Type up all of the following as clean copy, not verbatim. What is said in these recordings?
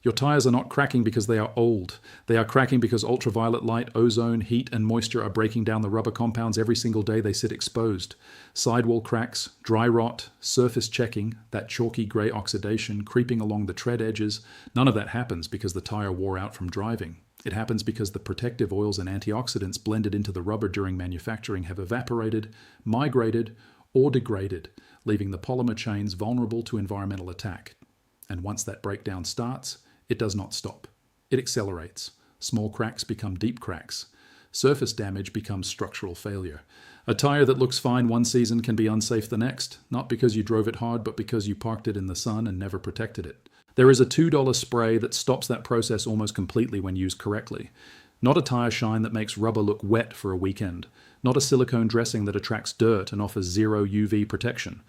Your tires are not cracking because they are old. They are cracking because ultraviolet light, ozone, heat, and moisture are breaking down the rubber compounds every single day they sit exposed. Sidewall cracks, dry rot, surface checking, that chalky grey oxidation creeping along the tread edges, none of that happens because the tire wore out from driving. It happens because the protective oils and antioxidants blended into the rubber during manufacturing have evaporated, migrated, or degraded, leaving the polymer chains vulnerable to environmental attack. And once that breakdown starts, it does not stop. It accelerates. Small cracks become deep cracks. Surface damage becomes structural failure. A tire that looks fine one season can be unsafe the next, not because you drove it hard, but because you parked it in the sun and never protected it. There is a $2 spray that stops that process almost completely when used correctly. Not a tire shine that makes rubber look wet for a weekend. Not a silicone dressing that attracts dirt and offers zero UV protection.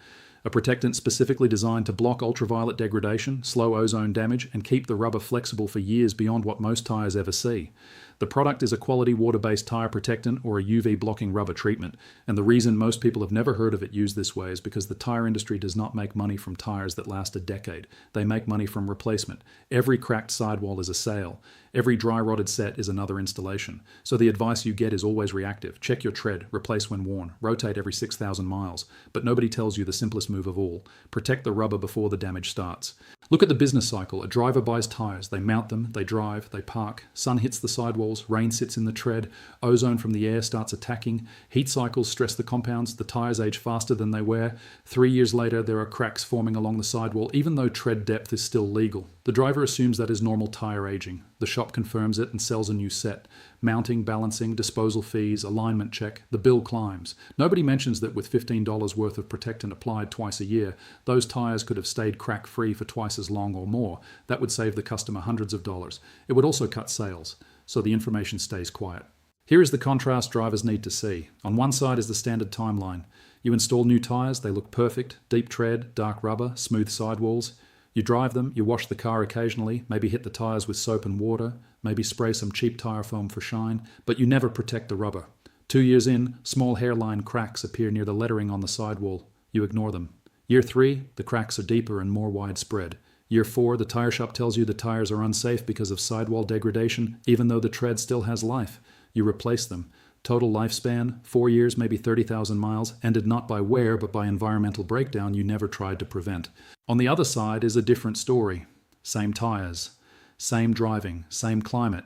A protectant specifically designed to block ultraviolet degradation, slow ozone damage, and keep the rubber flexible for years beyond what most tires ever see. The product is a quality water-based tire protectant or a UV-blocking rubber treatment, and the reason most people have never heard of it used this way is because the tire industry does not make money from tires that last a decade. They make money from replacement. Every cracked sidewall is a sale. Every dry-rotted set is another installation. So the advice you get is always reactive. Check your tread, replace when worn, rotate every 6,000 miles. But nobody tells you the simplest move of all. Protect the rubber before the damage starts. Look at the business cycle. A driver buys tires. They mount them, they drive, they park. Sun hits the sidewalls, rain sits in the tread, ozone from the air starts attacking, heat cycles stress the compounds, the tires age faster than they wear. 3 years later, there are cracks forming along the sidewall, even though tread depth is still legal. The driver assumes that is normal tire aging. The shop confirms it and sells a new set. Mounting, balancing, disposal fees, alignment check, the bill climbs. Nobody mentions that with $15 worth of protectant applied twice a year, those tires could have stayed crack-free for twice as long or more. That would save the customer hundreds of dollars. It would also cut sales, so the information stays quiet. Here is the contrast drivers need to see. On one side is the standard timeline. You install new tires, they look perfect, deep tread, dark rubber, smooth sidewalls. You drive them, you wash the car occasionally, maybe hit the tires with soap and water, maybe spray some cheap tire foam for shine, but you never protect the rubber. 2 years in, small hairline cracks appear near the lettering on the sidewall. You ignore them. Year 3, the cracks are deeper and more widespread. Year 4, the tire shop tells you the tires are unsafe because of sidewall degradation, even though the tread still has life. You replace them. Total lifespan, 4 years, maybe 30,000 miles, ended not by wear but by environmental breakdown you never tried to prevent. On the other side is a different story. Same tires, same driving, same climate.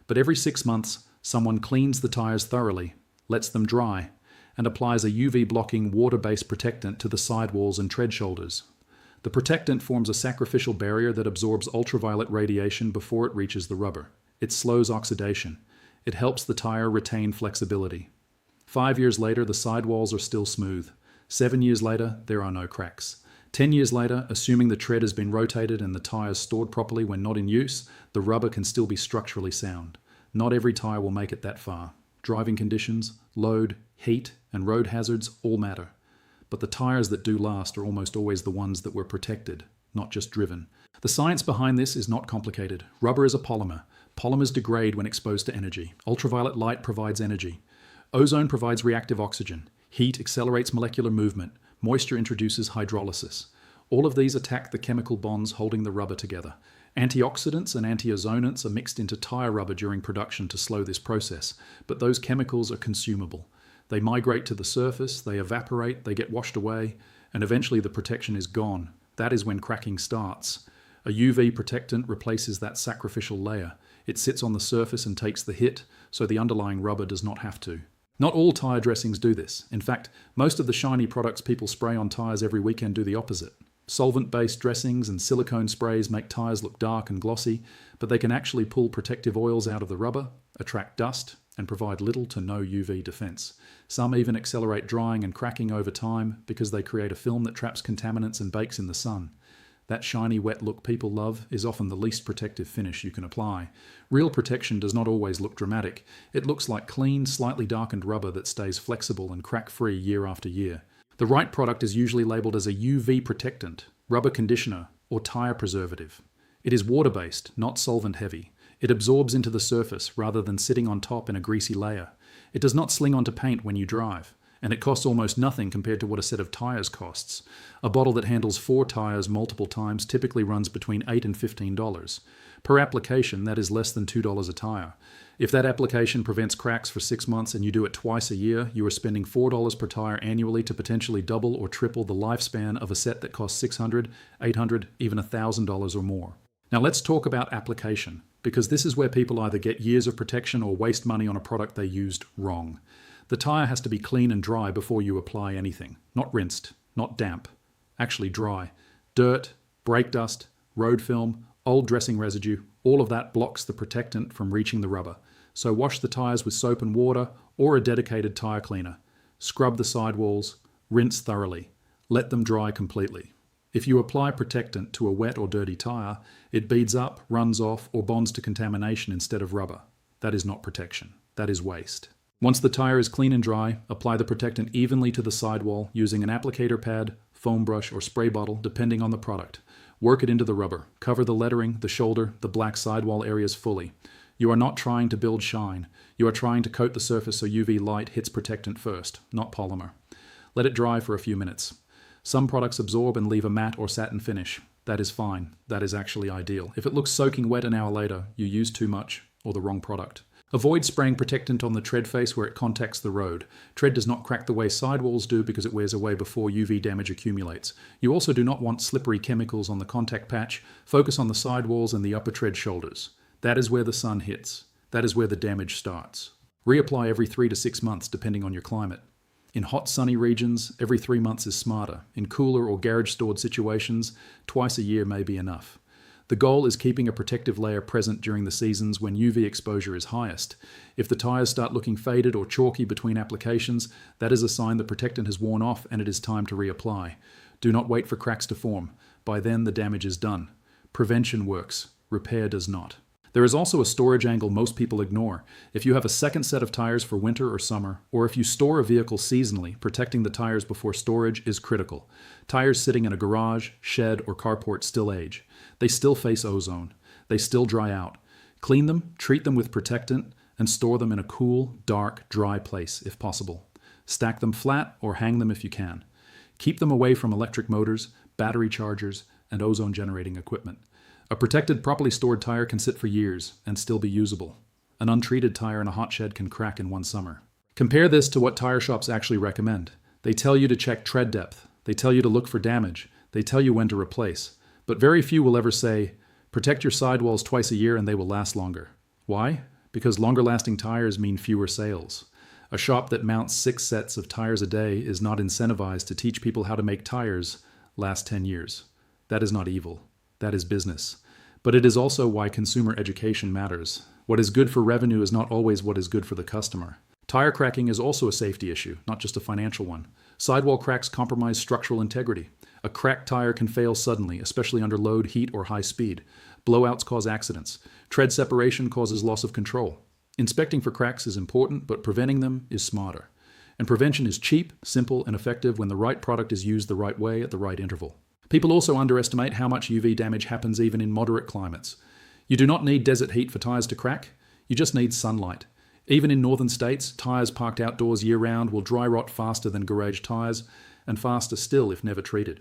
But every 6 months, someone cleans the tires thoroughly, lets them dry, and applies a UV-blocking water-based protectant to the sidewalls and tread shoulders. The protectant forms a sacrificial barrier that absorbs ultraviolet radiation before it reaches the rubber. It slows oxidation. It helps the tire retain flexibility. 5 years later, the sidewalls are still smooth. 7 years later, there are no cracks. 10 years later, assuming the tread has been rotated and the tires stored properly when not in use, the rubber can still be structurally sound. Not every tire will make it that far. Driving conditions, load, heat, and road hazards all matter. But the tires that do last are almost always the ones that were protected, not just driven. The science behind this is not complicated. Rubber is a polymer. Polymers degrade when exposed to energy. Ultraviolet light provides energy. Ozone provides reactive oxygen. Heat accelerates molecular movement. Moisture introduces hydrolysis. All of these attack the chemical bonds holding the rubber together. Antioxidants and antiozonants are mixed into tire rubber during production to slow this process, but those chemicals are consumable. They migrate to the surface, they evaporate, they get washed away, and eventually the protection is gone. That is when cracking starts. A UV protectant replaces that sacrificial layer. It sits on the surface and takes the hit, so the underlying rubber does not have to. Not all tire dressings do this. In fact, most of the shiny products people spray on tires every weekend do the opposite. Solvent-based dressings and silicone sprays make tires look dark and glossy, but they can actually pull protective oils out of the rubber, attract dust, and provide little to no UV defense. Some even accelerate drying and cracking over time because they create a film that traps contaminants and bakes in the sun. That shiny, wet look people love is often the least protective finish you can apply. Real protection does not always look dramatic. It looks like clean, slightly darkened rubber that stays flexible and crack-free year after year. The right product is usually labeled as a UV protectant, rubber conditioner, or tire preservative. It is water-based, not solvent-heavy. It absorbs into the surface rather than sitting on top in a greasy layer. It does not sling onto paint when you drive. and it costs almost nothing compared to what a set of tyres costs. A bottle that handles 4 tyres multiple times typically runs between $8 and $15. Per application, that is less than $2 a tyre. If that application prevents cracks for 6 months and you do it twice a year, you are spending $4 per tyre annually to potentially double or triple the lifespan of a set that costs $600, $800, even $1,000 or more. Now let's talk about application, because this is where people either get years of protection or waste money on a product they used wrong. The tyre has to be clean and dry before you apply anything. Not rinsed, not damp. Actually dry. Dirt, brake dust, road film, old dressing residue, all of that blocks the protectant from reaching the rubber. So wash the tyres with soap and water or a dedicated tyre cleaner. Scrub the sidewalls, rinse thoroughly. Let them dry completely. If you apply protectant to a wet or dirty tyre, it beads up, runs off, or bonds to contamination instead of rubber. That is not protection. That is waste. Once the tyre is clean and dry, apply the protectant evenly to the sidewall using an applicator pad, foam brush, or spray bottle, depending on the product. Work it into the rubber. Cover the lettering, the shoulder, the black sidewall areas fully. You are not trying to build shine. You are trying to coat the surface so UV light hits protectant first, not polymer. Let it dry for a few minutes. Some products absorb and leave a matte or satin finish. That is fine. That is actually ideal. If it looks soaking wet an hour later, you used too much or the wrong product. Avoid spraying protectant on the tread face where it contacts the road. Tread does not crack the way sidewalls do because it wears away before UV damage accumulates. You also do not want slippery chemicals on the contact patch. Focus on the sidewalls and the upper tread shoulders. That is where the sun hits. That is where the damage starts. Reapply every 3 to 6 months depending on your climate. In hot, sunny regions, every 3 months is smarter. In cooler or garage-stored situations, twice a year may be enough. The goal is keeping a protective layer present during the seasons when UV exposure is highest. If the tyres start looking faded or chalky between applications, that is a sign the protectant has worn off and it is time to reapply. Do not wait for cracks to form. By then, the damage is done. Prevention works. Repair does not. There is also a storage angle most people ignore. If you have a second set of tyres for winter or summer, or if you store a vehicle seasonally, protecting the tyres before storage is critical. Tyres sitting in a garage, shed, or carport still age. They still face ozone. They still dry out. Clean them, treat them with protectant, and store them in a cool, dark, dry place if possible. Stack them flat or hang them if you can. Keep them away from electric motors, battery chargers, and ozone-generating equipment. A protected, properly stored tyre can sit for years and still be usable. An untreated tyre in a hot shed can crack in one summer. Compare this to what tyre shops actually recommend. They tell you to check tread depth. They tell you to look for damage. They tell you when to replace. But very few will ever say, protect your sidewalls twice a year and they will last longer. Why? Because longer-lasting tyres mean fewer sales. A shop that mounts 6 sets of tyres a day is not incentivized to teach people how to make tyres last 10 years. That is not evil. That is business. But it is also why consumer education matters. What is good for revenue is not always what is good for the customer. Tire cracking is also a safety issue, not just a financial one. Sidewall cracks compromise structural integrity. A cracked tire can fail suddenly, especially under load, heat, or high speed. Blowouts cause accidents. Tread separation causes loss of control. Inspecting for cracks is important, but preventing them is smarter. And prevention is cheap, simple, and effective when the right product is used the right way at the right interval. People also underestimate how much UV damage happens even in moderate climates. You do not need desert heat for tires to crack. You just need sunlight. Even in northern states, tires parked outdoors year-round will dry rot faster than garage tires, and faster still if never treated.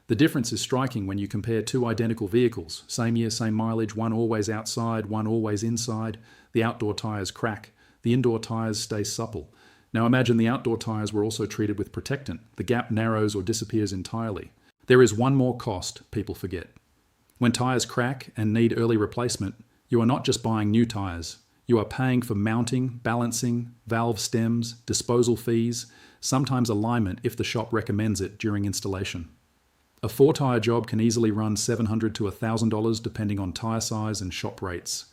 The difference is striking when you compare 2 identical vehicles. Same year, same mileage, one always outside, one always inside. The outdoor tires crack. The indoor tires stay supple. Now imagine the outdoor tires were also treated with protectant. The gap narrows or disappears entirely. There is one more cost people forget. When tires crack and need early replacement, you are not just buying new tires. You are paying for mounting, balancing, valve stems, disposal fees, sometimes alignment if the shop recommends it during installation. A 4-tire job can easily run $700 to $1,000 depending on tire size and shop rates.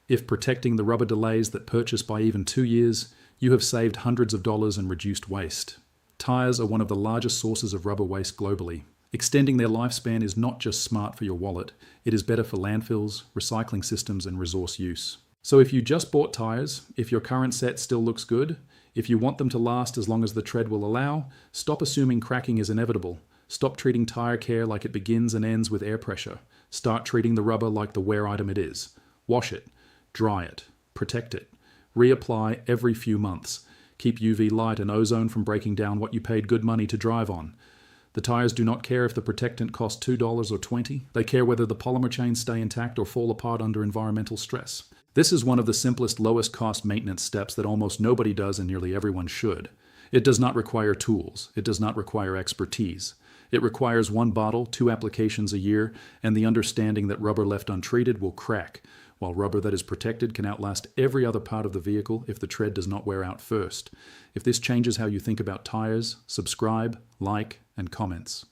If protecting the rubber delays that purchase by even 2 years, you have saved hundreds of dollars and reduced waste. Tires are one of the largest sources of rubber waste globally. Extending their lifespan is not just smart for your wallet, it is better for landfills, recycling systems, and resource use. So if you just bought tires, if your current set still looks good, if you want them to last as long as the tread will allow, stop assuming cracking is inevitable. Stop treating tire care like it begins and ends with air pressure. Start treating the rubber like the wear item it is. Wash it, dry it, protect it, reapply every few months. keep UV light and ozone from breaking down what you paid good money to drive on. The tires do not care if the protectant costs $2 or $20. They care whether the polymer chains stay intact or fall apart under environmental stress. This is one of the simplest, lowest cost maintenance steps that almost nobody does and nearly everyone should. It does not require tools. It does not require expertise. It requires one bottle, 2 applications a year, and the understanding that rubber left untreated will crack, while rubber that is protected can outlast every other part of the vehicle if the tread does not wear out first. If this changes how you think about tires, subscribe, like, and comments.